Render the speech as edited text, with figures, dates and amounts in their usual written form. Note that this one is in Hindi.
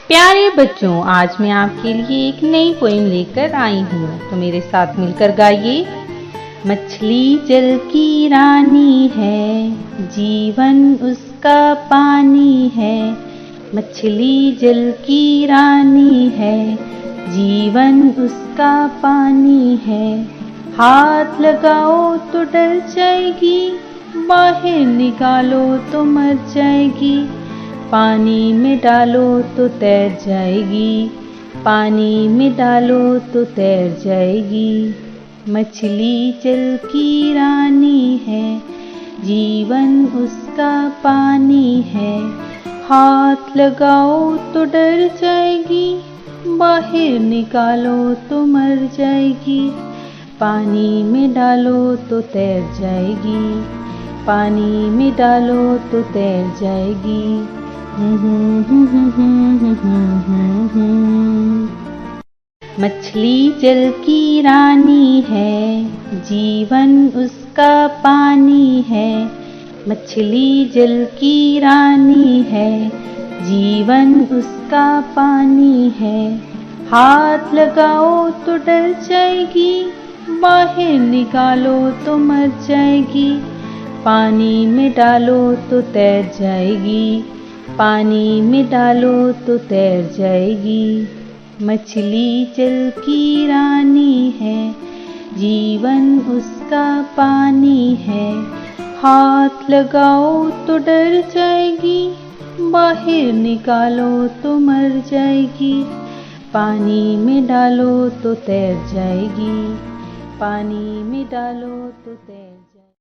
प्यारे बच्चों, आज मैं आपके लिए एक नई पोएम लेकर आई हूँ, तो मेरे साथ मिलकर गाइए। मछली जल की रानी है, जीवन उसका पानी है। मछली जल की रानी है, जीवन उसका पानी है। हाथ लगाओ तो डर जाएगी, बाहर निकालो तो मर जाएगी। पानी में डालो तो तैर जाएगी, पानी में डालो तो तैर जाएगी। मछली जल की रानी है, जीवन उसका पानी है। हाथ लगाओ तो डर जाएगी, बाहर निकालो तो मर जाएगी। पानी में डालो तो तैर जाएगी, पानी में डालो तो तैर जाएगी। मछली जल की रानी है, जीवन उसका पानी है। मछली जल की रानी है, जीवन उसका पानी है। हाथ लगाओ तो डर जाएगी, बाहर निकालो तो मर जाएगी। पानी में डालो तो तैर जाएगी, पानी में डालो तो तैर जाएगी। मछली जल की रानी है, जीवन उसका पानी है। हाथ लगाओ तो डर जाएगी, बाहर निकालो तो मर जाएगी। पानी में डालो तो तैर जाएगी, पानी में डालो तो तैर